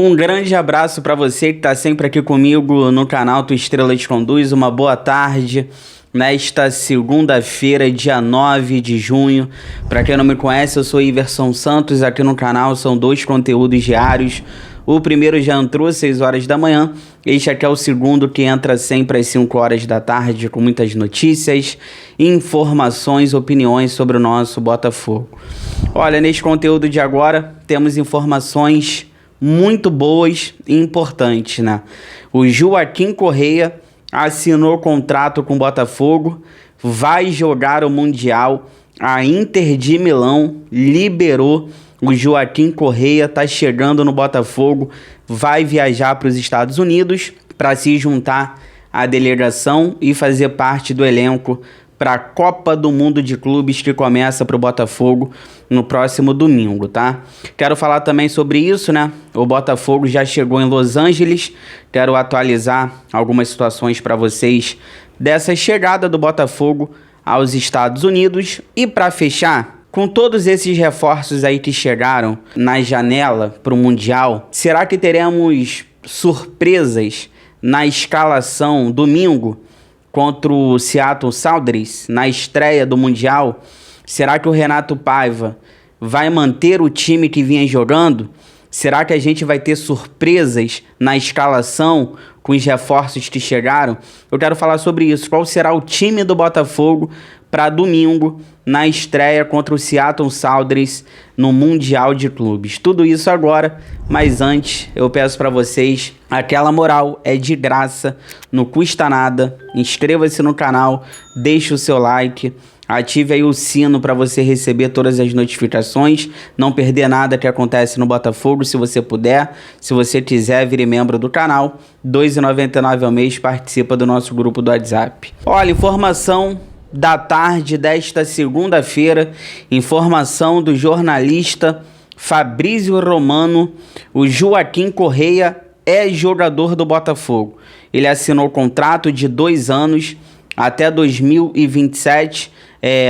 Um grande abraço para você que está sempre aqui comigo no canal Tua Estrela Te Conduz. Uma boa tarde nesta segunda-feira, dia 9 de junho. Para quem não me conhece, eu sou Iverson Santos. Aqui no canal são 2 conteúdos diários. O primeiro já entrou às 6 horas da manhã. Este aqui é o segundo, que entra sempre às 5 horas da tarde, com muitas notícias, informações, opiniões sobre o nosso Botafogo. Olha, neste conteúdo de agora temos informações muito boas e importantes, né? O Joaquim Correa assinou contrato com o Botafogo, vai jogar o Mundial. A Inter de Milão liberou o Joaquim Correa, tá chegando no Botafogo, vai viajar para os Estados Unidos para se juntar à delegação e fazer parte do elenco para a Copa do Mundo de Clubes, que começa para o Botafogo no próximo domingo, tá? Quero falar também sobre isso, né? O Botafogo já chegou em Los Angeles. Quero atualizar algumas situações para vocês dessa chegada do Botafogo aos Estados Unidos. E para fechar, com todos esses reforços aí que chegaram na janela para o Mundial, será que teremos surpresas na escalação domingo contra o Seattle Sounders, na estreia do Mundial? Será que o Renato Paiva vai manter o time que vinha jogando? Será que a gente vai ter surpresas na escalação com os reforços que chegaram? Eu quero falar sobre isso. Qual será o time do Botafogo para domingo, na estreia contra o Seattle Sounders no Mundial de Clubes? Tudo isso agora, mas antes eu peço para vocês aquela moral, é de graça, não custa nada. Inscreva-se no canal, deixe o seu like, ative aí o sino para você receber todas as notificações, não perder nada que acontece no Botafogo, se você puder. Se você quiser, vire membro do canal, R$ 2,99 ao mês, participa do nosso grupo do WhatsApp. Olha, informação da tarde desta segunda-feira, informação do jornalista Fabrício Romano: o Joaquim Correa é jogador do Botafogo. Ele assinou contrato de 2 anos até 2027.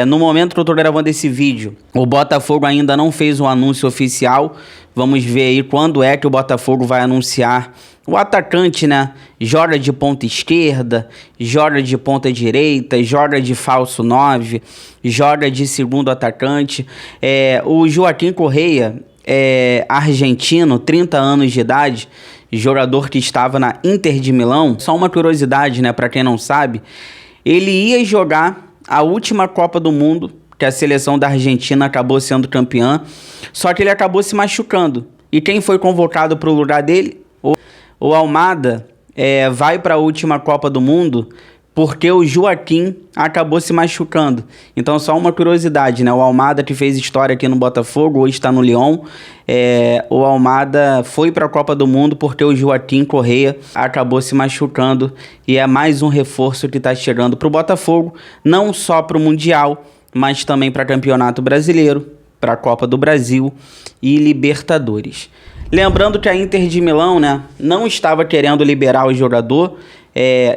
No momento que eu tô gravando esse vídeo, o Botafogo ainda não fez um anúncio oficial. Vamos ver aí quando é que o Botafogo vai anunciar o atacante, né? Joga de ponta esquerda, joga de ponta direita, joga de falso 9, joga de segundo atacante. O Joaquim Correa é argentino, 30 anos de idade, jogador que estava na Inter de Milão. Só uma curiosidade, né? Para quem não sabe, ele ia jogar a última Copa do Mundo, que a seleção da Argentina acabou sendo campeã, só que ele acabou se machucando. E quem foi convocado para o lugar dele? O Almada vai para a última Copa do Mundo porque o Joaquim acabou se machucando. Então, só uma curiosidade, né? O Almada, que fez história aqui no Botafogo, hoje está no Lyon. O Almada foi para a Copa do Mundo porque o Joaquim Correa acabou se machucando. E é mais um reforço que está chegando para o Botafogo, não só para o Mundial, mas também para Campeonato Brasileiro, para a Copa do Brasil e Libertadores. Lembrando que a Inter de Milão, né, não estava querendo liberar o jogador.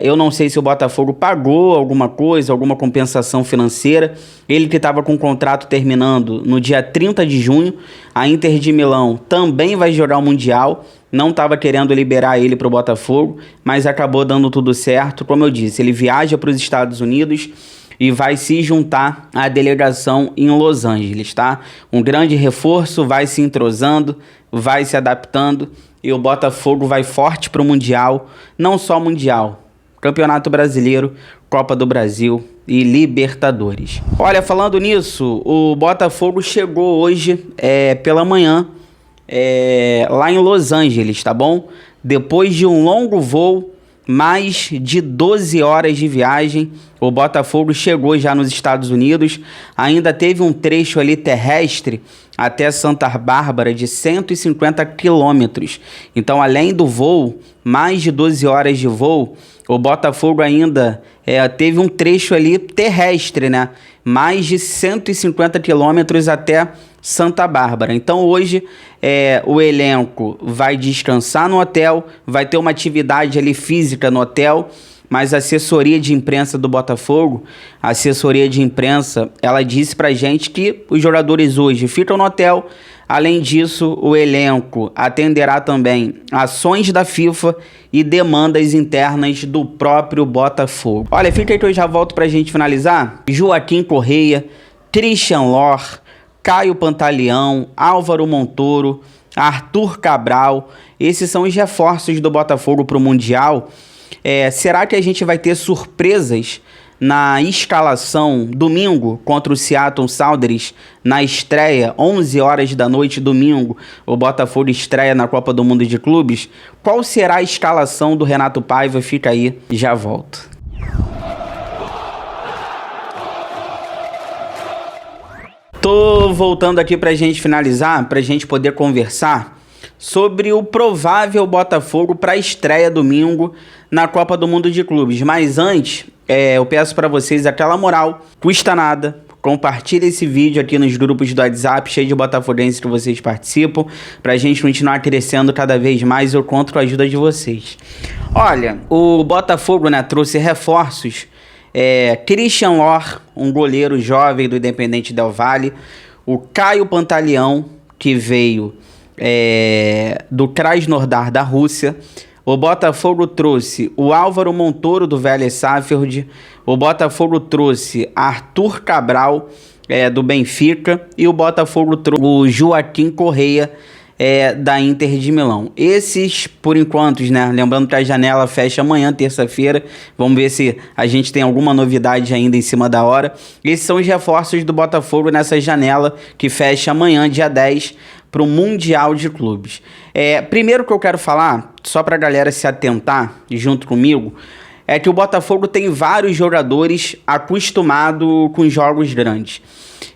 Eu não sei se o Botafogo pagou alguma coisa, alguma compensação financeira. Ele que estava com o contrato terminando no dia 30 de junho. A Inter de Milão também vai jogar o Mundial. Não estava querendo liberar ele para o Botafogo, mas acabou dando tudo certo. Como eu disse, ele viaja para os Estados Unidos e vai se juntar à delegação em Los Angeles, tá? Um grande reforço, vai se entrosando, vai se adaptando, e o Botafogo vai forte para o Mundial. Não só Mundial, Campeonato Brasileiro, Copa do Brasil e Libertadores. Olha, falando nisso, o Botafogo chegou hoje pela manhã lá em Los Angeles, tá bom? Depois de um longo voo, mais de 12 horas de viagem, o Botafogo chegou já nos Estados Unidos. Ainda teve um trecho ali terrestre até Santa Bárbara de 150 quilômetros. Então, além do voo, mais de 12 horas de voo, o Botafogo ainda teve um trecho ali terrestre, né? Mais de 150 quilômetros até Santa Bárbara. Então hoje o elenco vai descansar no hotel, vai ter uma atividade ali física no hotel, mas a assessoria de imprensa do Botafogo, ela disse pra gente que os jogadores hoje ficam no hotel, Além disso, o elenco atenderá também ações da FIFA e demandas internas do próprio Botafogo. Olha, fica aí que eu já volto pra gente finalizar. Joaquim Correia, Christian Lor, Caio Pantaleão, Álvaro Montoro, Arthur Cabral, esses são os reforços do Botafogo para o Mundial. Será que a gente vai ter surpresas na escalação domingo contra o Seattle Sounders na estreia, 11 horas da noite, domingo, o Botafogo estreia na Copa do Mundo de Clubes? Qual será a escalação do Renato Paiva? Fica aí, já volto. Tô voltando aqui pra gente finalizar, pra gente poder conversar sobre o provável Botafogo para a estreia domingo na Copa do Mundo de Clubes. Mas antes, eu peço para vocês aquela moral, custa nada, compartilha esse vídeo aqui nos grupos do WhatsApp, cheio de botafoguenses que vocês participam, pra gente continuar crescendo cada vez mais. Eu conto com a ajuda de vocês. Olha, o Botafogo, né, trouxe reforços. Christian Lor, um goleiro jovem do Independente Del Valle, o Caio Pantaleão, que veio do Krasnodar da Rússia. O Botafogo trouxe o Álvaro Montoro do Vélez Sarsfield, o Botafogo trouxe Arthur Cabral do Benfica e o Botafogo trouxe o Joaquim Correia da Inter de Milão. Esses, por enquanto, né? Lembrando que a janela fecha amanhã, terça-feira. Vamos ver se a gente tem alguma novidade ainda em cima da hora. Esses são os reforços do Botafogo nessa janela que fecha amanhã, dia 10, para o Mundial de Clubes. Primeiro que eu quero falar, só para a galera se atentar junto comigo, é que o Botafogo tem vários jogadores acostumados com jogos grandes.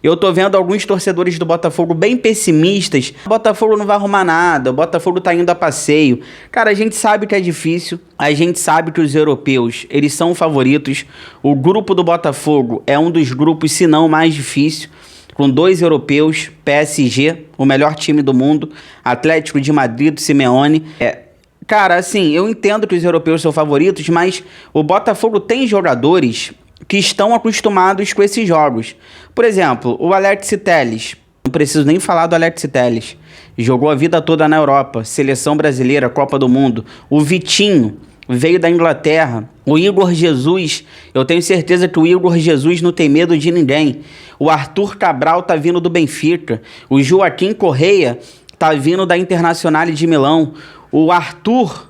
Eu tô vendo alguns torcedores do Botafogo bem pessimistas. O Botafogo não vai arrumar nada, o Botafogo tá indo a passeio. Cara, a gente sabe que é difícil, a gente sabe que os europeus, eles são favoritos. O grupo do Botafogo é um dos grupos, se não o mais difícil, com 2 europeus, PSG, o melhor time do mundo, Atlético de Madrid, do Simeone. Cara, assim, eu entendo que os europeus são favoritos, mas o Botafogo tem jogadores que estão acostumados com esses jogos. Por exemplo, o Alex Telles. Não preciso nem falar do Alex Telles. Jogou a vida toda na Europa, seleção brasileira, Copa do Mundo. O Vitinho veio da Inglaterra. O Igor Jesus, eu tenho certeza que o Igor Jesus não tem medo de ninguém. O Arthur Cabral tá vindo do Benfica. O Joaquim Correia tá vindo da Internacional de Milão. O Arthur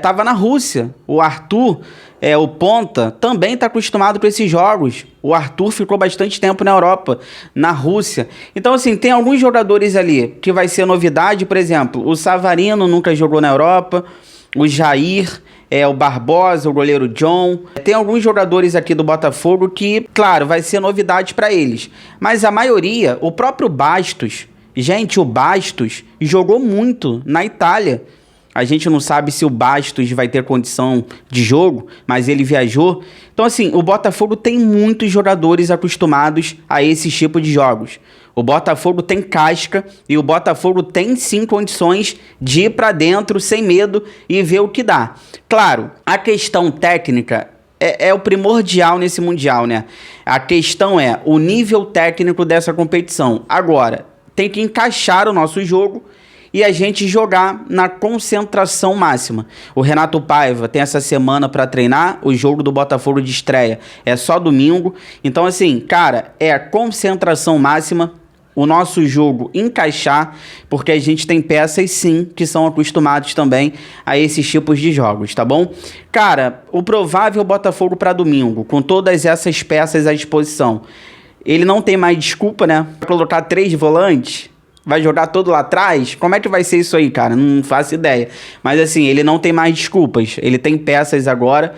tava na Rússia. O Arthur, o ponta, também está acostumado com esses jogos. O Arthur ficou bastante tempo na Europa, na Rússia. Então, assim, tem alguns jogadores ali que vai ser novidade. Por exemplo, o Savarino nunca jogou na Europa. O Jair, o Barbosa, o goleiro John. Tem alguns jogadores aqui do Botafogo que, claro, vai ser novidade para eles. Mas a maioria, o próprio Bastos. Gente, o Bastos jogou muito na Itália. A gente não sabe se o Bastos vai ter condição de jogo, mas ele viajou. Então, assim, o Botafogo tem muitos jogadores acostumados a esse tipo de jogos. O Botafogo tem casca e o Botafogo tem sim condições de ir para dentro sem medo e ver o que dá. Claro, a questão técnica é o primordial nesse Mundial, né? A questão é o nível técnico dessa competição. Agora, tem que encaixar o nosso jogo e a gente jogar na concentração máxima. O Renato Paiva tem essa semana para treinar, o jogo do Botafogo de estreia é só domingo. Então, assim, cara, é a concentração máxima, o nosso jogo encaixar, porque a gente tem peças, sim, que são acostumados também a esses tipos de jogos, tá bom? Cara, o provável Botafogo para domingo, com todas essas peças à disposição, ele não tem mais desculpa, né? Pra colocar 3 volantes, vai jogar todo lá atrás? Como é que vai ser isso aí, cara? Não faço ideia. Mas assim, ele não tem mais desculpas. Ele tem peças agora.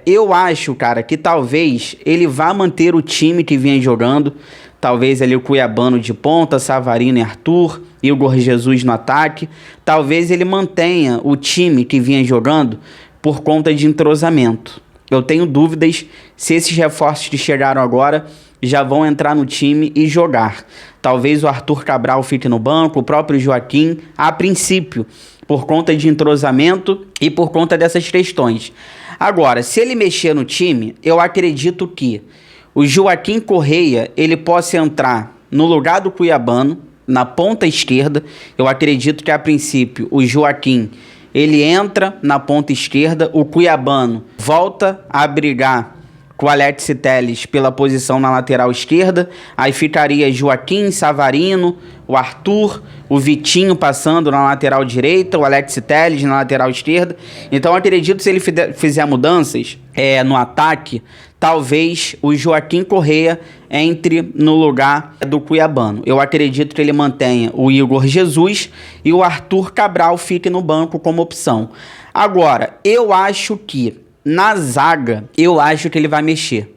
Eu acho, cara, que talvez ele vá manter o time que vinha jogando. Talvez ali o Cuiabano de ponta, Savarino e Arthur, Igor Jesus no ataque. Talvez ele mantenha o time que vinha jogando por conta de entrosamento. Eu tenho dúvidas se esses reforços que chegaram agora já vão entrar no time e jogar. Talvez o Arthur Cabral fique no banco, o próprio Joaquim, a princípio, por conta de entrosamento e por conta dessas questões. Agora, se ele mexer no time, eu acredito que o Joaquim Correia, ele possa entrar no lugar do Cuiabano, na ponta esquerda. Eu acredito que a princípio o Joaquim ele entra na ponta esquerda, o Cuiabano volta a brigar com o Alex Telles pela posição na lateral esquerda, aí ficaria Joaquim, Savarino, o Arthur, o Vitinho passando na lateral direita, o Alex Telles na lateral esquerda. Então eu acredito que se ele fizer mudanças no ataque, talvez o Joaquim Correa entre no lugar do Cuiabano. Eu acredito que ele mantenha o Igor Jesus e o Arthur Cabral fique no banco como opção. Agora, eu acho que na zaga, eu acho que ele vai mexer.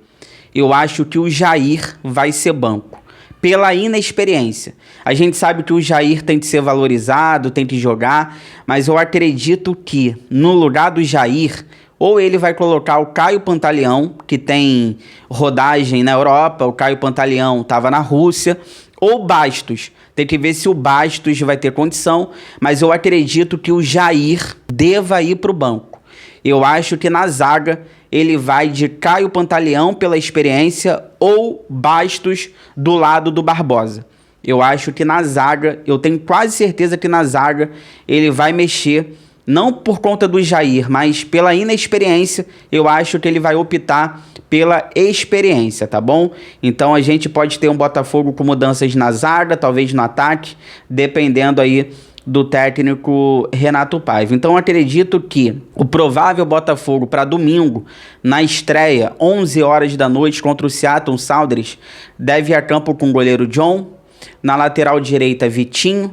Eu acho que o Jair vai ser banco. Pela inexperiência. A gente sabe que o Jair tem que ser valorizado, tem que jogar, mas eu acredito que no lugar do Jair, ou ele vai colocar o Caio Pantaleão, que tem rodagem na Europa, o Caio Pantaleão estava na Rússia, ou Bastos. Tem que ver se o Bastos vai ter condição, mas eu acredito que o Jair deva ir para o banco. Eu acho que na zaga ele vai de Caio Pantaleão pela experiência ou Bastos do lado do Barbosa. Eu acho que na zaga, eu tenho quase certeza que na zaga ele vai mexer, não por conta do Jair, mas pela inexperiência, eu acho que ele vai optar pela experiência, tá bom? Então a gente pode ter um Botafogo com mudanças na zaga, talvez no ataque, dependendo aí do técnico Renato Paiva. Então eu acredito que o provável Botafogo para domingo, na estreia, 11 horas da noite contra o Seattle Sounders, deve ir a campo com o goleiro John, na lateral direita Vitinho,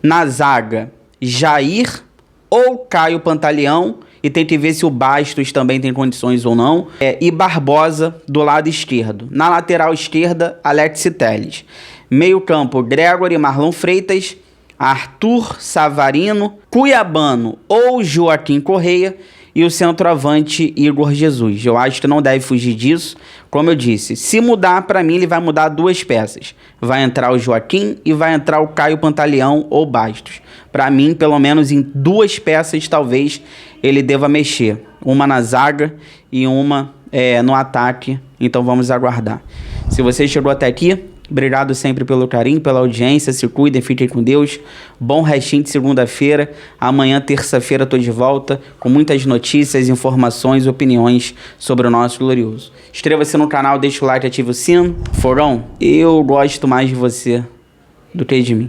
na zaga Jair ou Caio Pantaleão, e tem que ver se o Bastos também tem condições ou não, e Barbosa do lado esquerdo. Na lateral esquerda, Alex Telles. Meio campo, Gregory e Marlon Freitas, Arthur, Savarino, Cuiabano ou Joaquim Correa e o centroavante Igor Jesus. Eu acho que não deve fugir disso. Como eu disse, se mudar, para mim ele vai mudar duas peças. Vai entrar o Joaquim e vai entrar o Caio Pantaleão ou Bastos. Para mim, pelo menos em duas peças, talvez ele deva mexer. Uma na zaga e uma no ataque. Então vamos aguardar. Se você chegou até aqui, obrigado sempre pelo carinho, pela audiência. Se cuidem, fiquem com Deus. Bom restinho de segunda-feira. Amanhã, terça-feira, estou de volta com muitas notícias, informações, opiniões sobre o nosso glorioso. Inscreva-se no canal, deixa o like, ative o sino. Forão, eu gosto mais de você do que de mim.